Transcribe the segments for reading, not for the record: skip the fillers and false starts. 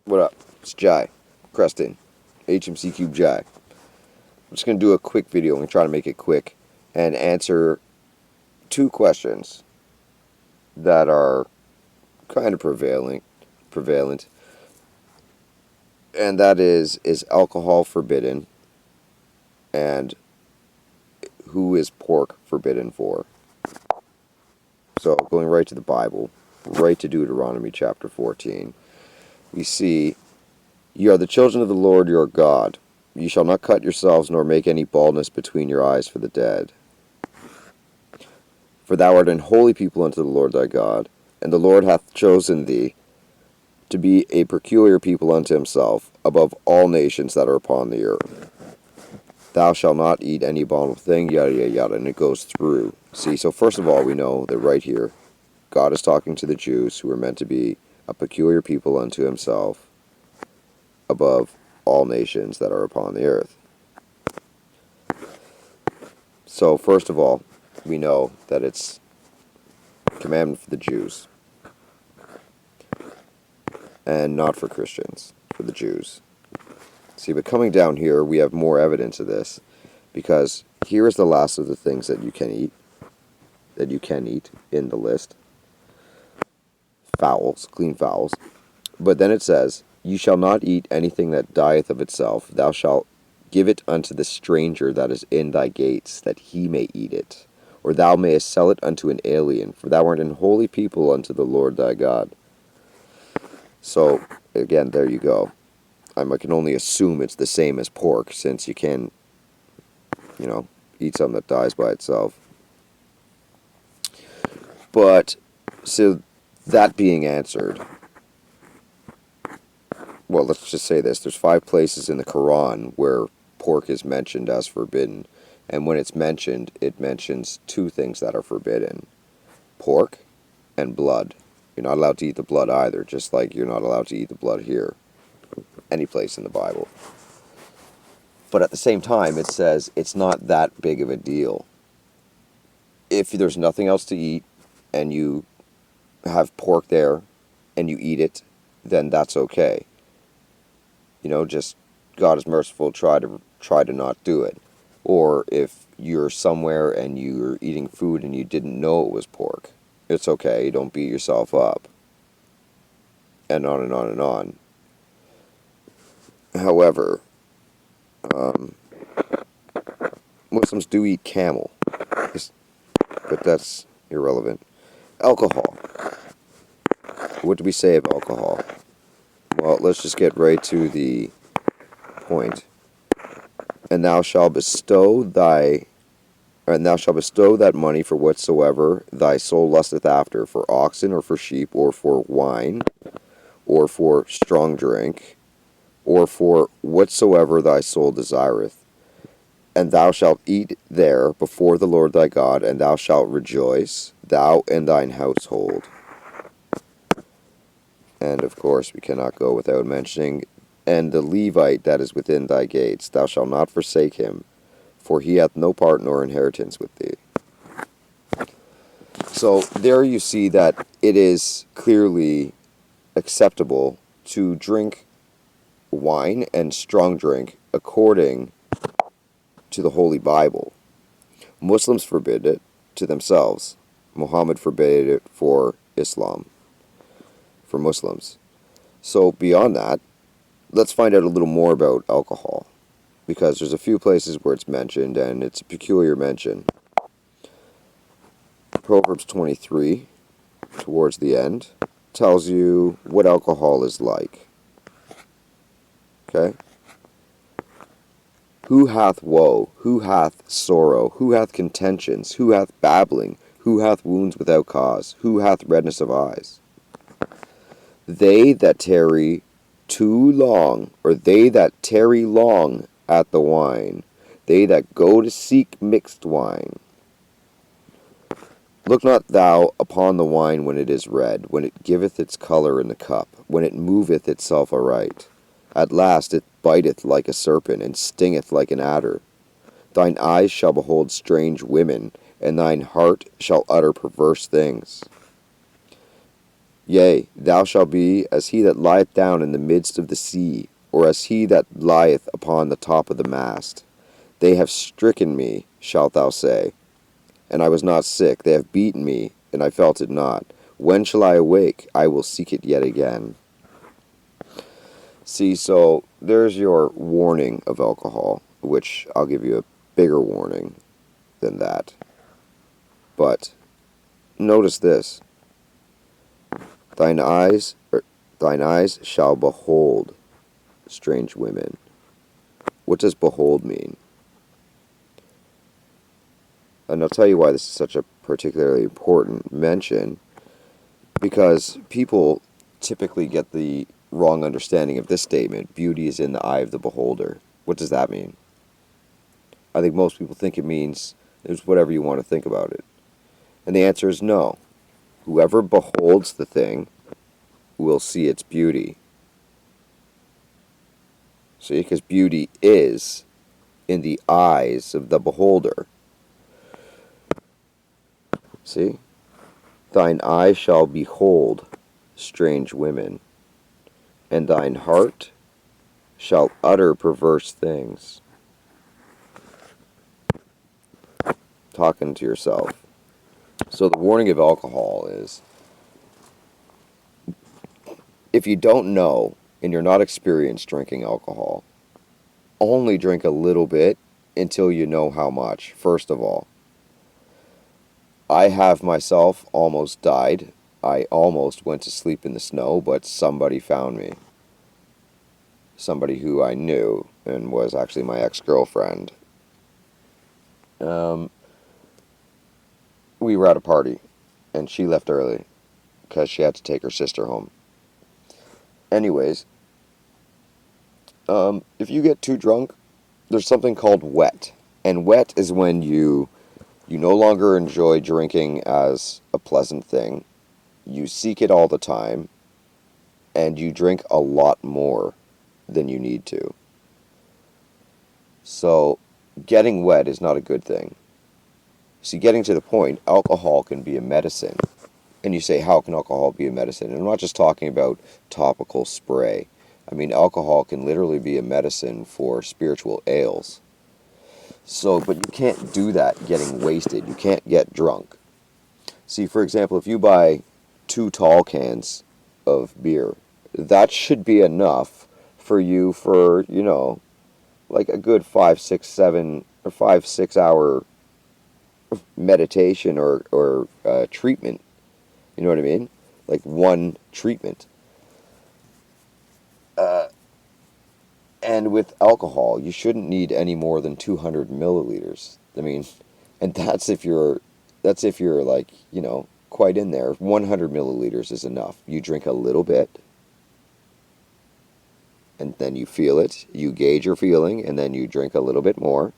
What up? It's Jai, Creston, HMC Cube Jai. I'm just going to do a quick video. I'm going to try to make it quick and answer two questions that are kind of prevalent. And that is alcohol forbidden? And who is pork forbidden for? So, going right to the Bible, right to Deuteronomy chapter 14, we see, "Ye are the children of the Lord your God. Ye shall not cut yourselves, nor make any baldness between your eyes for the dead. For thou art an holy people unto the Lord thy God, and the Lord hath chosen thee to be a peculiar people unto himself, above all nations that are upon the earth. Thou shalt not eat any abominable thing," yada yada yada, and it goes through. See, so first of all, we know that right here, God is talking to the Jews, who are meant to be a peculiar people unto himself, above all nations that are upon the earth. So first of all, we know that it's a commandment for the Jews, and not for Christians, for the Jews. See, but coming down here, we have more evidence of this, because here is the last of the things that you can eat in the list. Fowls, clean fowls. But then it says, "You shall not eat anything that dieth of itself. Thou shalt give it unto the stranger that is in thy gates, that he may eat it. Or thou mayest sell it unto an alien, for thou art an holy people unto the Lord thy God." So, again, there you go. I can only assume it's the same as pork, since you can, eat something that dies by itself. But, so, that being answered, well, let's just say this. There's 5 places in the Quran where pork is mentioned as forbidden. And when it's mentioned, it mentions 2 things that are forbidden: pork and blood. You're not allowed to eat the blood either, just like you're not allowed to eat the blood here, any place in the Bible. But at the same time, it says it's not that big of a deal. If there's nothing else to eat, and you have pork there, and you eat it, then that's okay. Just God is merciful, try to not do it. Or if you're somewhere and you're eating food and you didn't know it was pork, it's okay, don't beat yourself up. And on and on and on. However, Muslims do eat camel, but that's irrelevant. Alcohol. What do we say of alcohol? Well, let's just get right to the point. And thou shalt bestow that money for whatsoever thy soul lusteth after, for oxen, or for sheep, or for wine, or for strong drink, or for whatsoever thy soul desireth. And thou shalt eat there before the Lord thy God, and thou shalt rejoice, thou and thine household. And of course, we cannot go without mentioning, "And the Levite that is within thy gates, thou shalt not forsake him, for he hath no part nor inheritance with thee." So there you see that it is clearly acceptable to drink wine and strong drink according to the Holy Bible. Muslims forbid it to themselves. Muhammad forbade it for Islam, for Muslims. So beyond that, let's find out a little more about alcohol, because there's a few places where it's mentioned, and it's a peculiar mention. Proverbs 23, towards the end, tells you what alcohol is like. Okay? "Who hath woe? Who hath sorrow? Who hath contentions? Who hath babbling? Who hath wounds without cause? Who hath redness of eyes? They that tarry too long, or they that tarry long at the wine, they that go to seek mixed wine. Look not thou upon the wine when it is red, when it giveth its colour in the cup, when it moveth itself aright. At last it biteth like a serpent, and stingeth like an adder. Thine eyes shall behold strange women, and thine heart shall utter perverse things. Yea, thou shalt be as he that lieth down in the midst of the sea, or as he that lieth upon the top of the mast. They have stricken me, shalt thou say, and I was not sick. They have beaten me, and I felt it not. When shall I awake? I will seek it yet again. See, so there's your warning of alcohol, which I'll give you a bigger warning than that. But notice this. Thine eyes shall behold strange women. What does behold mean? And I'll tell you why this is such a particularly important mention, because people typically get the wrong understanding of this statement. Beauty is in the eye of the beholder. What does that mean? I think most people think it means it's whatever you want to think about it. And the answer is no. Whoever beholds the thing will see its beauty. See, because beauty is in the eyes of the beholder. See? Thine eye shall behold strange women, and thine heart shall utter perverse things. Talking to yourself. So the warning of alcohol is, if you don't know and you're not experienced drinking alcohol, only drink a little bit until you know how much, first of all. I have myself almost died. I almost went to sleep in the snow, but somebody found me. Somebody who I knew and was actually my ex-girlfriend. We were at a party, and she left early because she had to take her sister home. Anyways, if you get too drunk, there's something called wet. And wet is when you no longer enjoy drinking as a pleasant thing. You seek it all the time, and you drink a lot more than you need to. So, getting wet is not a good thing. See, getting to the point, alcohol can be a medicine. And you say, how can alcohol be a medicine? And I'm not just talking about topical spray. I mean, alcohol can literally be a medicine for spiritual ails. So, but you can't do that getting wasted. You can't get drunk. See, for example, if you buy 2 tall cans of beer, that should be enough for you for, like a good 5, 6, 7, or 5, 6 hour meditation or treatment. You know what I mean? Like one treatment. And with alcohol, you shouldn't need any more than 200 milliliters. I mean, and that's if you're like, quite in there. 100 milliliters is enough. You drink a little bit, and then you feel it. You gauge your feeling, and then you drink a little bit more.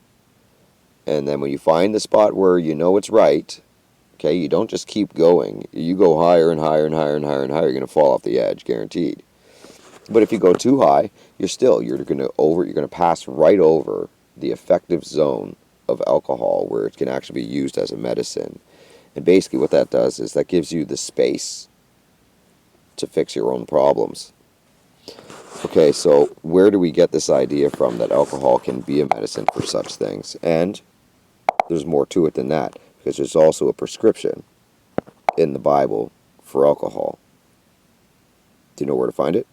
And then when you find the spot where you know it's right, okay, you don't just keep going. You go higher and higher and higher and higher and higher. You're going to fall off the edge, guaranteed. But if you go too high, you're going to pass right over the effective zone of alcohol where it can actually be used as a medicine. And basically what that does is that gives you the space to fix your own problems. Okay, so where do we get this idea from that alcohol can be a medicine for such things? And there's more to it than that, because there's also a prescription in the Bible for alcohol. Do you know where to find it?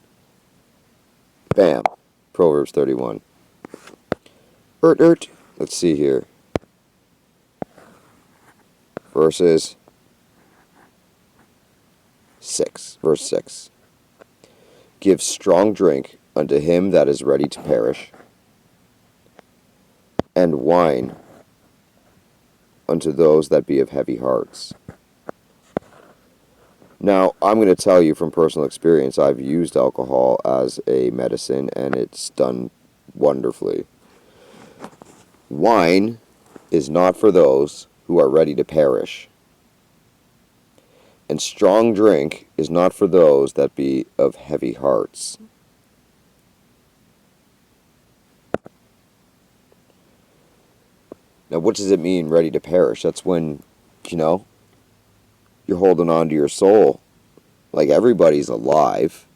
Bam. Proverbs 31. Let's see here. Verse 6. Give strong drink unto him that is ready to perish, and wine unto those that be of heavy hearts. Now, I'm going to tell you from personal experience, I've used alcohol as a medicine, and it's done wonderfully. Wine is not for those who are ready to perish, and strong drink is not for those that be of heavy hearts. Now, what does it mean, ready to perish? That's when, you're holding on to your soul. Like, everybody's alive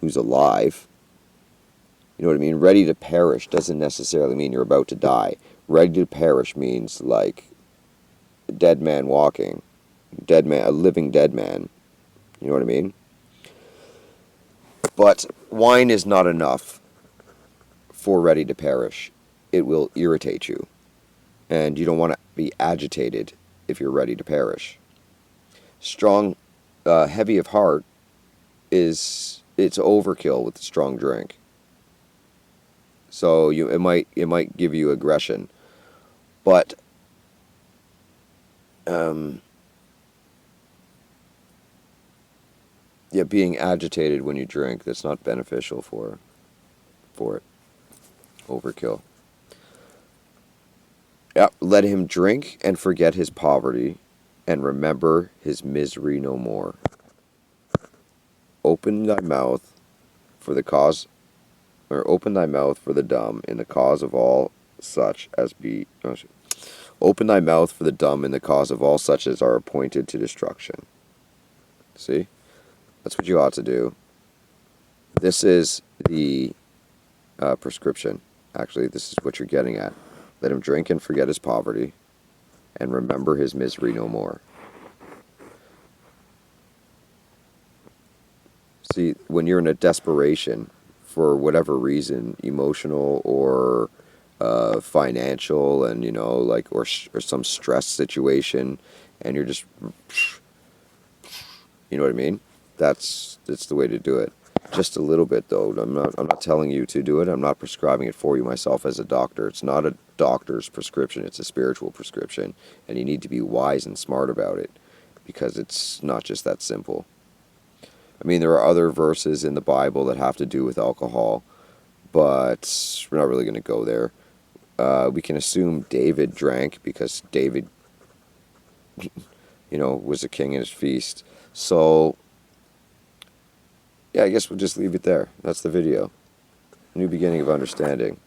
who's alive. You know what I mean? Ready to perish doesn't necessarily mean you're about to die. Ready to perish means like a dead man walking, dead man, a living dead man. You know what I mean? But wine is not enough for ready to perish. It will irritate you, and you don't want to be agitated if you're ready to perish. Strong, heavy of heart it's overkill with a strong drink. So it might give you aggression, but um, yeah, being agitated when you drink, that's not beneficial for it. Overkill. Yeah, let him drink and forget his poverty, and remember his misery no more. Open thy mouth for the cause, or open thy mouth for the dumb in the cause of all such as be. Oh, open thy mouth for the dumb in the cause of all such as are appointed to destruction. See, that's what you ought to do. This is the prescription. Actually, this is what you're getting at. Let him drink and forget his poverty, and remember his misery no more. See, when you're in a desperation for whatever reason, emotional or financial, and like, or some stress situation, and you're just, you know what I mean? That's the way to do it. Just a little bit though. I'm not telling you to do it. I'm not prescribing it for you myself as a doctor. It's not a doctor's prescription. It's a spiritual prescription, and you need to be wise and smart about it because it's not just that simple. I mean, there are other verses in the Bible that have to do with alcohol, but we're not really going to go there. We can assume David drank because David, was a king in his feast. So, yeah, I guess we'll just leave it there. That's the video. New beginning of understanding.